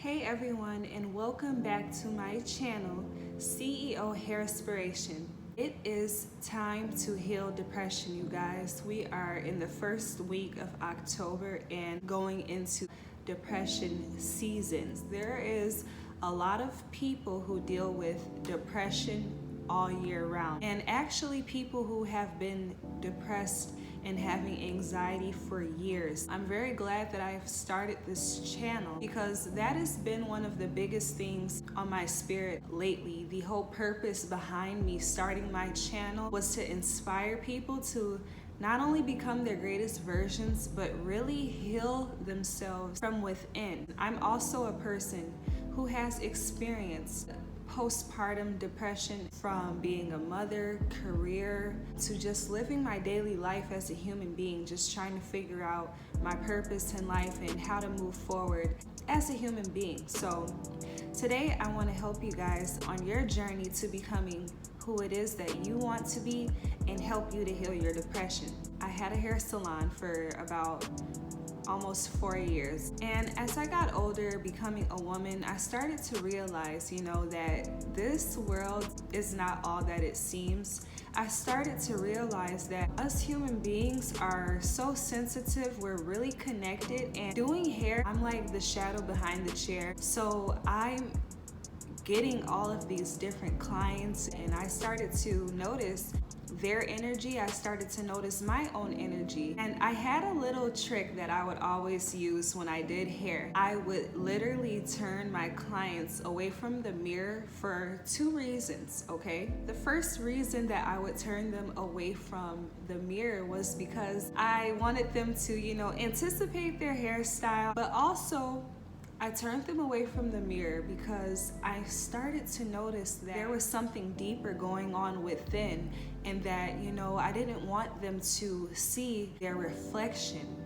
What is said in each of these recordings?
Hey everyone, and welcome back to my channel, CEO Hairspiration. It is time to heal depression, you guys. We are in the first week of October and going into depression seasons. There is a lot of people who deal with depression all year round, and actually people who have been depressed and having anxiety for years. I'm very glad that I've started this channel because that has been one of the biggest things on my spirit lately. The whole purpose behind me starting my channel was to inspire people to not only become their greatest versions, but really heal themselves from within. I'm also a person who has experienced postpartum depression, from being a mother, career, to just living my daily life as a human being, just trying to figure out my purpose in life and how to move forward as a human being. So today I want to help you guys on your journey to becoming who it is that you want to be and help you to heal your depression. I had a hair salon for about almost 4 years. And as I got older, becoming a woman, I started to realize, that this world is not all that it seems. I started to realize that us human beings are so sensitive, we're really connected, and doing hair, I'm like the shadow behind the chair. So I'm getting all of these different clients, and I started to notice their energy. I started to notice my own energy, and I had a little trick that I would always use when I did hair. I would literally turn my clients away from the mirror for 2 reasons, okay? The first reason that I would turn them away from the mirror was because I wanted them to, anticipate their hairstyle, but also I turned them away from the mirror because I started to notice that there was something deeper going on within, and that, I didn't want them to see their reflection,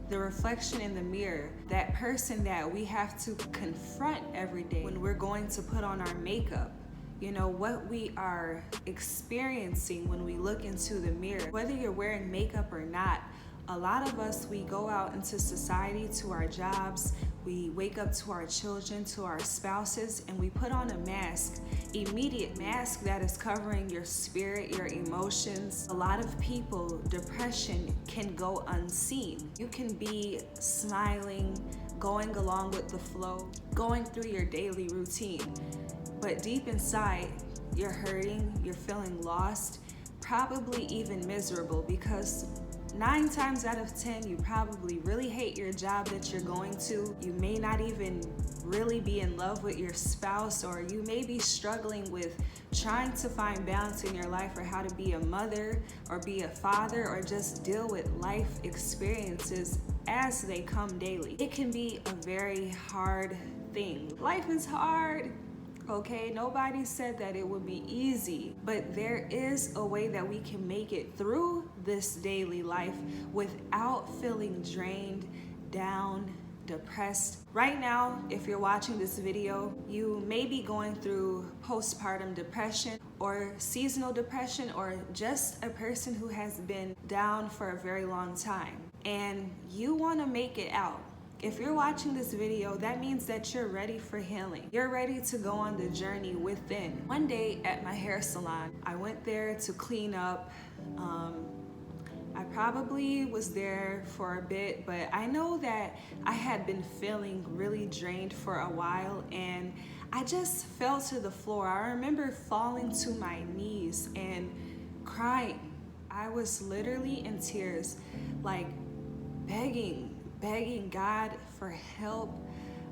the reflection in the mirror, that person that we have to confront every day when we're going to put on our makeup. What we are experiencing when we look into the mirror, whether you're wearing makeup or not. A lot of us, we go out into society, to our jobs, we wake up to our children, to our spouses, and we put on a mask, immediate mask that is covering your spirit, your emotions. A lot of people, depression can go unseen. You can be smiling, going along with the flow, going through your daily routine, but deep inside, you're hurting, you're feeling lost, probably even miserable, because 9 times out of 10, you probably really hate your job that you're going to. You may not even really be in love with your spouse, or you may be struggling with trying to find balance in your life, or how to be a mother or be a father, or just deal with life experiences as they come daily. It can be a very hard thing. Life is hard. Okay, nobody said that it would be easy, but there is a way that we can make it through this daily life without feeling drained, down, depressed. Right now, if you're watching this video, you may be going through postpartum depression or seasonal depression, or just a person who has been down for a very long time, and you want to make it out. If you're watching this video, that means that you're ready for healing. You're ready to go on the journey within. One day at my hair salon, I went there to clean up. I probably was there for a bit, but I know that I had been feeling really drained for a while, and I just fell to the floor. I remember falling to my knees and crying. I was literally in tears, like begging God for help.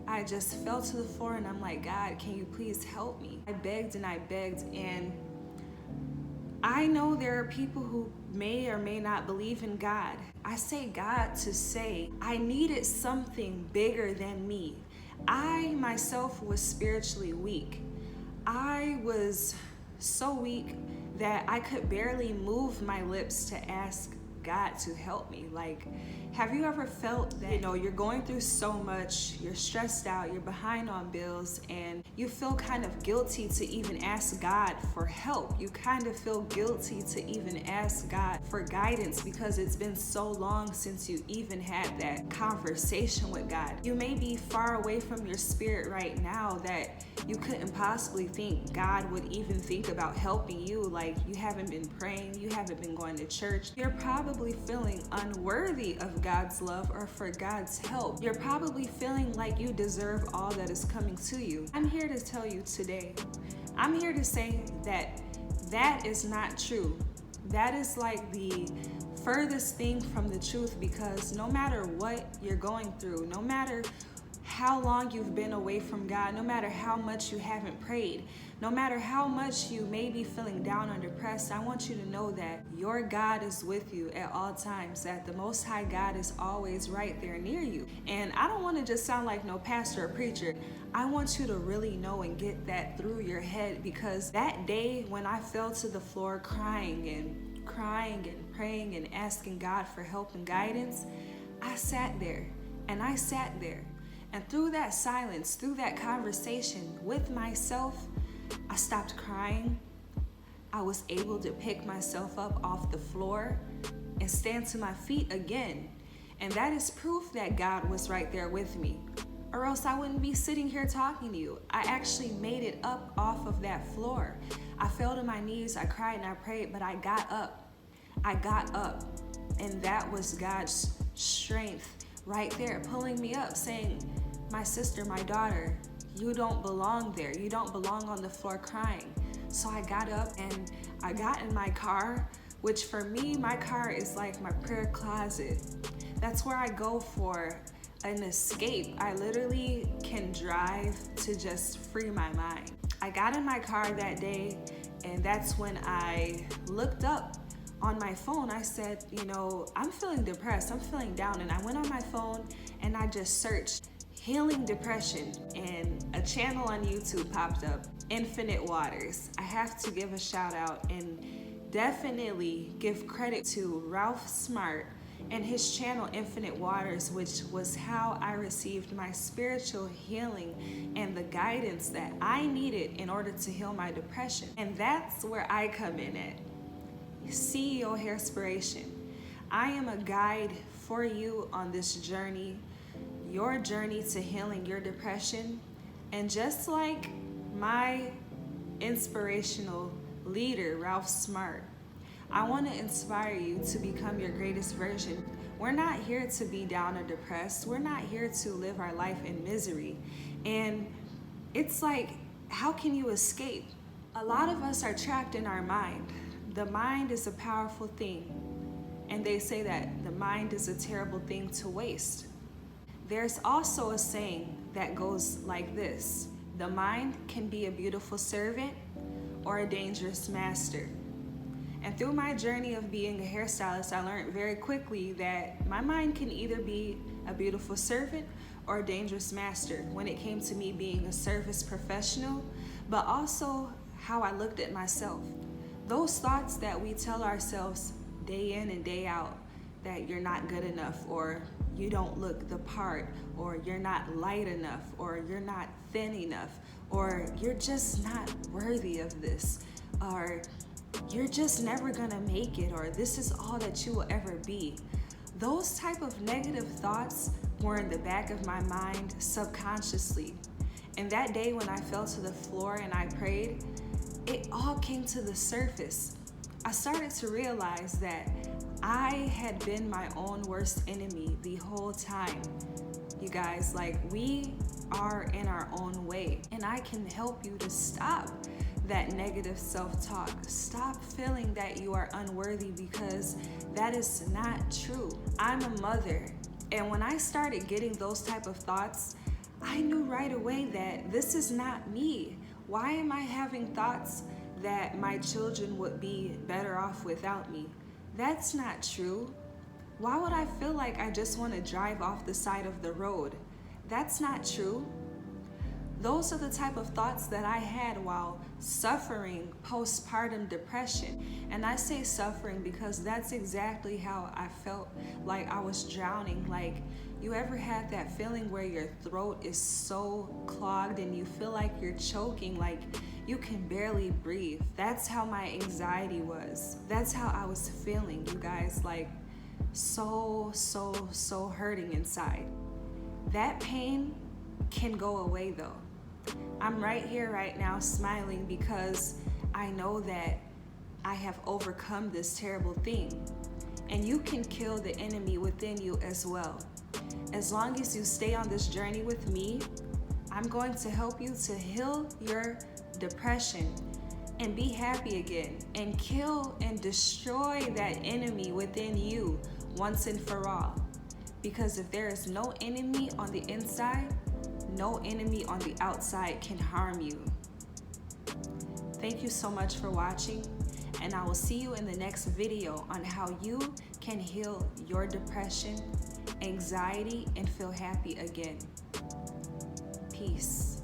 I just fell to the floor and I'm like, God, can you please help me? I begged, and I know there are people who may or may not believe in God. I say God to say I needed something bigger than me. I myself was spiritually weak. I was so weak that I could barely move my lips to ask God to help me. Like, have you ever felt that, you're going through so much, you're stressed out, you're behind on bills, and you feel kind of guilty to even ask God for help? You kind of feel guilty to even ask God for guidance because it's been so long since you even had that conversation with God. You may be far away from your spirit right now that you couldn't possibly think God would even think about helping you. Like, you haven't been praying, you haven't been going to church. You're probably feeling unworthy of God's love or for God's help. You're probably feeling like you deserve all that is coming to you. I'm here to tell you today, I'm here to say that that is not true. That is like the furthest thing from the truth, because no matter what you're going through, no matter how long you've been away from God, no matter how much you haven't prayed, no matter how much you may be feeling down or depressed, I want you to know that your God is with you at all times, that the Most High God is always right there near you. And I don't want to just sound like no pastor or preacher. I want you to really know and get that through your head, because that day when I fell to the floor crying and praying and asking God for help and guidance, I sat there. And through that silence, through that conversation with myself, I stopped crying. I was able to pick myself up off the floor and stand to my feet again. And that is proof that God was right there with me, or else I wouldn't be sitting here talking to you. I actually made it up off of that floor. I fell to my knees, I cried and I prayed, but I got up. And that was God's strength right there, pulling me up, saying, my sister, my daughter, you don't belong there. You don't belong on the floor crying. So I got up and I got in my car, which for me, my car is like my prayer closet. That's where I go for an escape. I literally can drive to just free my mind. I got in my car that day, and that's when I looked up on my phone. I said, I'm feeling depressed, I'm feeling down. And I went on my phone and I just searched healing depression, and a channel on YouTube popped up, Infinite Waters. I have to give a shout out and definitely give credit to Ralph Smart and his channel Infinite Waters, which was how I received my spiritual healing and the guidance that I needed in order to heal my depression. And that's where I come in at CEO Hairspiration. I am a guide for you on this journey, your journey to healing your depression. And just like my inspirational leader, Ralph Smart, I want to inspire you to become your greatest version. We're not here to be down or depressed. We're not here to live our life in misery. And it's like, how can you escape? A lot of us are trapped in our mind. The mind is a powerful thing. And they say that the mind is a terrible thing to waste. There's also a saying that goes like this: the mind can be a beautiful servant or a dangerous master. And through my journey of being a hairstylist, I learned very quickly that my mind can either be a beautiful servant or a dangerous master when it came to me being a service professional, but also how I looked at myself. Those thoughts that we tell ourselves day in and day out, that you're not good enough, or you don't look the part, or you're not light enough, or you're not thin enough, or you're just not worthy of this, or you're just never gonna make it, or this is all that you will ever be. Those type of negative thoughts were in the back of my mind subconsciously. And that day when I fell to the floor and I prayed, it all came to the surface. I started to realize that I had been my own worst enemy the whole time. You guys, like, we are in our own way, and I can help you to stop that negative self-talk. Stop feeling that you are unworthy, because that is not true. I'm a mother, and when I started getting those type of thoughts, I knew right away that this is not me. Why am I having thoughts that my children would be better off without me? That's not true. Why would I feel like I just want to drive off the side of the road? That's not true. Those are the type of thoughts that I had while suffering postpartum depression. And I say suffering because that's exactly how I felt, like I was drowning. Like, you ever had that feeling where your throat is so clogged and you feel like you're choking, like you can barely breathe? That's how my anxiety was. That's how I was feeling, you guys, like so hurting inside. That pain can go away though. I'm right here right now smiling because I know that I have overcome this terrible thing. And you can kill the enemy within you as well. As long as you stay on this journey with me, I'm going to help you to heal your depression and be happy again and kill and destroy that enemy within you once and for all. Because if there is no enemy on the inside, no enemy on the outside can harm you. Thank you so much for watching, and I will see you in the next video on how you can heal your depression, anxiety, and feel happy again. Peace.